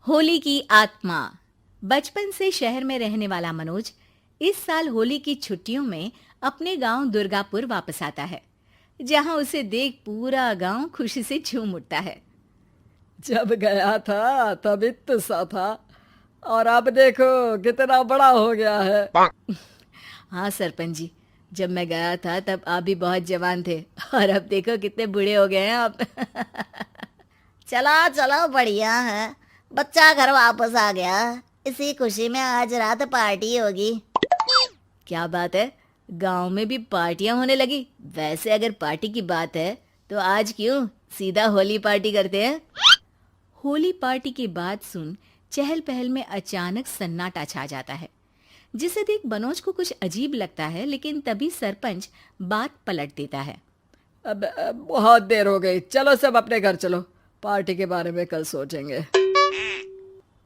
होली की आत्मा। बचपन से शहर में रहने वाला मनोज इस साल होली की छुट्टियों में अपने गांव दुर्गापुर वापस आता है, जहां उसे देख पूरा गांव खुशी से झूम उठता है। जब गया था तब इतना सा था और अब देखो कितना बड़ा हो गया है। हाँ सरपंच जी, जब मैं गया था तब आप भी बहुत जवान थे और अब देखो कितने बूढ़े हो गए हैं आप। चलो चलो बढ़िया है। बच्चा घर वापस आ गया। इसी खुशी में आज रात पार्टी होगी। क्या बात है, गांव में भी पार्टियां होने लगी। वैसे अगर पार्टी की बात है तो आज क्यों सीधा होली पार्टी करते हैं। होली पार्टी की बात सुन चहल पहल में अचानक सन्नाटा छा जाता है, जिसे देख मनोज को कुछ अजीब लगता है। लेकिन तभी सरपंच बात पलट देता है। अब बहुत देर हो गई, चलो सब अपने घर चलो, पार्टी के बारे में कल सोचेंगे।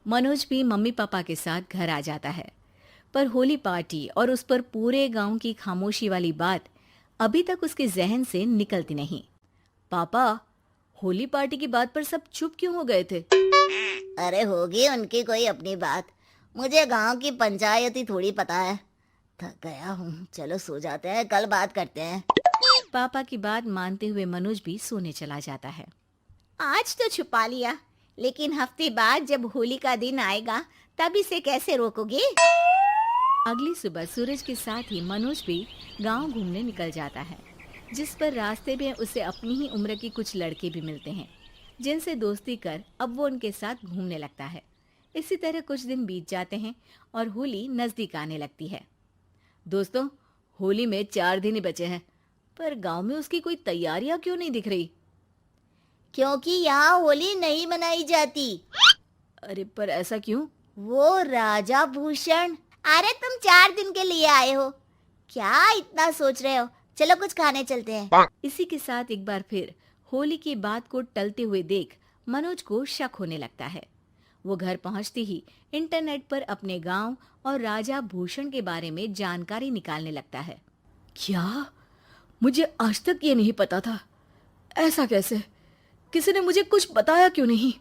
मनोज भी मम्मी पापा के साथ घर आ जाता है, पर होली पार्टी और उस पर पूरे गांव की खामोशी वाली बात अभी तक उसके जहन से निकलती नहीं। पापा, होली पार्टी की बात पर सब चुप क्यों हो गए थे? अरे होगी उनकी कोई अपनी बात। मुझे गांव की पंचायत ही थोड़ी पता है। थक गया हूँ, चलो सो जाते हैं, कल बात करते हैं। पापा की बात मानते हुए मनोज भी सोने चला जाता है। आज तो छुपा लिया, लेकिन हफ्ते बाद जब होली का दिन आएगा तब इसे कैसे रोकोगे? अगली सुबह सूरज के साथ ही मनोज भी गांव घूमने निकल जाता है, जिस पर रास्ते में उसे अपनी ही उम्र के कुछ लड़के भी मिलते हैं, जिनसे दोस्ती कर अब वो उनके साथ घूमने लगता है। इसी तरह कुछ दिन बीत जाते हैं और होली नजदीक आने लगती है। दोस्तों, होली में 4 दिन ही बचे हैं, पर गांव में उसकी कोई तैयारियां क्यों नहीं दिख रही? क्योंकि यहाँ होली नहीं मनाई जाती। अरे पर ऐसा क्यों? वो राजा भूषण। अरे तुम 4 दिन के लिए आए हो, क्या इतना सोच रहे हो? चलो कुछ खाने चलते हैं। इसी के साथ एक बार फिर होली की बात को टलते हुए देख मनोज को शक होने लगता है। वो घर पहुंचते ही इंटरनेट पर अपने गांव और राजा भूषण के बारे में जानकारी निकालने लगता है। क्या? मुझे आज तक ये नहीं पता था। ऐसा कैसे? किसी ने मुझे कुछ बताया क्यों नहीं?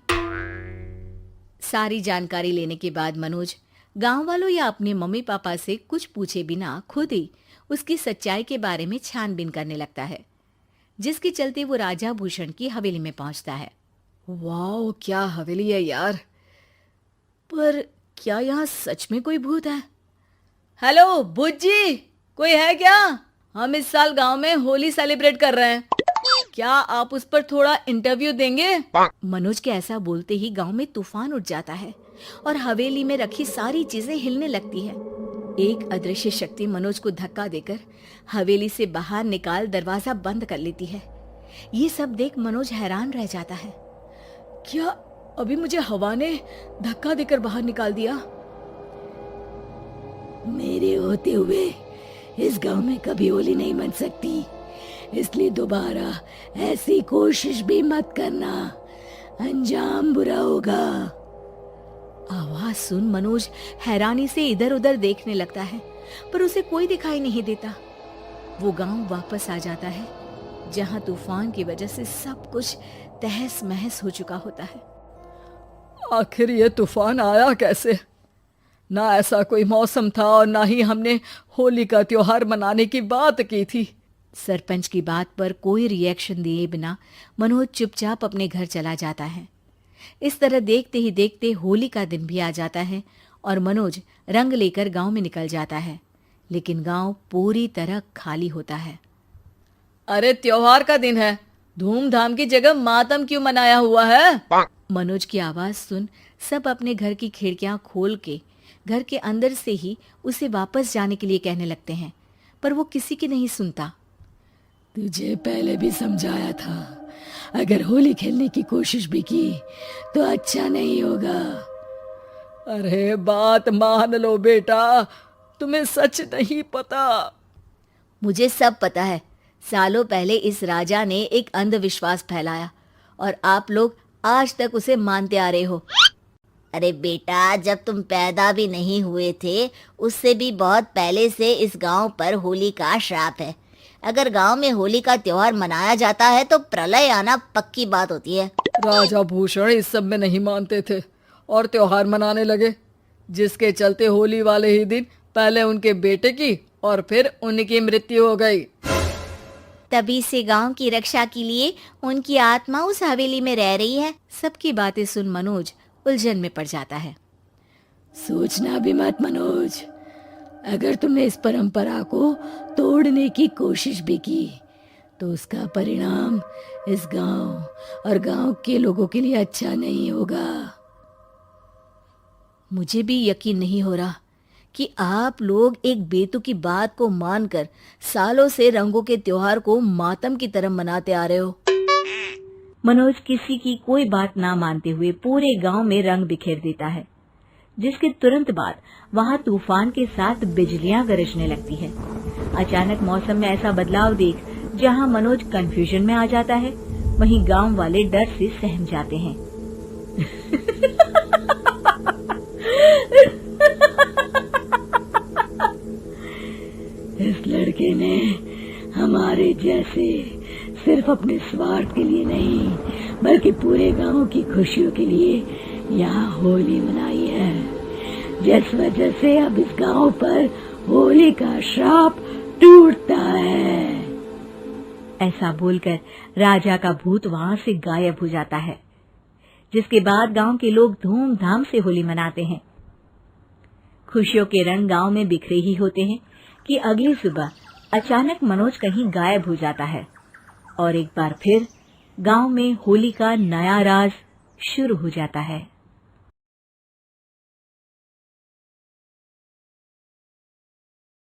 सारी जानकारी लेने के बाद मनोज गांव वालों या अपने मम्मी पापा से कुछ पूछे बिना खुद ही उसकी सच्चाई के बारे में छानबीन करने लगता है, जिसके चलते वो राजा भूषण की हवेली में पहुंचता है। वाह, क्या हवेली है यार। पर क्या यहाँ सच में कोई भूत है? हेलो भूत जी, कोई है क्या? हम इस साल गांव में होली सेलिब्रेट कर रहे हैं, क्या आप उस पर थोड़ा इंटरव्यू देंगे? मनोज के ऐसा बोलते ही गांव में तूफान उठ जाता है और हवेली में रखी सारी चीजें हिलने लगती है। एक अदृश्य शक्ति मनोज को धक्का देकर हवेली से बाहर निकाल दरवाजा बंद कर लेती है। ये सब देख मनोज हैरान रह जाता है। क्या अभी मुझे हवा ने धक्का देकर बाहर निकाल दिया? मेरे होते हुए इस गांव में कभी होली नहीं मन सकती, इसलिए दोबारा ऐसी कोशिश भी मत करना, अंजाम बुरा होगा। आवाज सुन मनोज हैरानी से इधर उधर देखने लगता है, पर उसे कोई दिखाई नहीं देता। वो गांव वापस आ जाता है, जहां तूफान की वजह से सब कुछ तहस महस हो चुका होता है। आखिर ये तूफान आया कैसे? ना ऐसा कोई मौसम था और ना ही हमने होली का त्योहार मनाने की बात की थी। सरपंच की बात पर कोई रिएक्शन दिए बिना मनोज चुपचाप अपने घर चला जाता है। इस तरह देखते ही देखते होली का दिन भी आ जाता है और मनोज रंग लेकर गांव में निकल जाता है, लेकिन गांव पूरी तरह खाली होता है। अरे त्योहार का दिन है, धूमधाम की जगह मातम क्यों मनाया हुआ है? मनोज की आवाज सुन सब अपने घर की खिड़कियां खोल के घर के अंदर से ही उसे वापस जाने के लिए कहने लगते हैं, पर वो किसी की नहीं सुनता। तुझे पहले भी समझाया था, अगर होली खेलने की कोशिश भी की तो अच्छा नहीं होगा। अरे बात मान लो बेटा, तुम्हें सच नहीं पता। मुझे सब पता है। सालों पहले इस राजा ने एक अंधविश्वास फैलाया और आप लोग आज तक उसे मानते आ रहे हो। अरे बेटा, जब तुम पैदा भी नहीं हुए थे उससे भी बहुत पहले से इस गांव पर होली का श्राप है। अगर गांव में होली का त्योहार मनाया जाता है तो प्रलय आना पक्की बात होती है। राजा भूषण इस सब में नहीं मानते थे और त्योहार मनाने लगे, जिसके चलते होली वाले ही दिन पहले उनके बेटे की और फिर उनकी मृत्यु हो गई। तभी से गांव की रक्षा के लिए उनकी आत्मा उस हवेली में रह रही है। सबकी बातें सुन मनोज उलझन में पड़ जाता है। सोचना भी मत मनोज, अगर तुमने इस परंपरा को तोड़ने की कोशिश भी की तो उसका परिणाम इस गांव और गांव के लोगों के लिए अच्छा नहीं होगा। मुझे भी यकीन नहीं हो रहा कि आप लोग एक बेतुकी बात को मानकर सालों से रंगों के त्योहार को मातम की तरह मनाते आ रहे हो। मनोज किसी की कोई बात ना मानते हुए पूरे गांव में रंग बिखेर देता है, जिसके तुरंत बाद वहां तूफान के साथ बिजलियां गरजने लगती है। अचानक मौसम में ऐसा बदलाव देख जहां मनोज कंफ्यूजन में आ जाता है, वहीं गांव वाले डर से सहम जाते हैं। इस लड़के ने हमारे जैसे सिर्फ अपने स्वार्थ के लिए नहीं बल्कि पूरे गांव की खुशियों के लिए यहाँ होली मनाई है, जिस वजह से अब इस गांव पर होली का श्राप टूटता है। ऐसा बोलकर राजा का भूत वहां से गायब हो जाता है, जिसके बाद गांव के लोग धूमधाम से होली मनाते हैं। खुशियों के रंग गांव में बिखरे ही होते हैं कि अगली सुबह अचानक मनोज कहीं गायब हो जाता है और एक बार फिर गांव में होली का नया राज शुरू हो जाता है।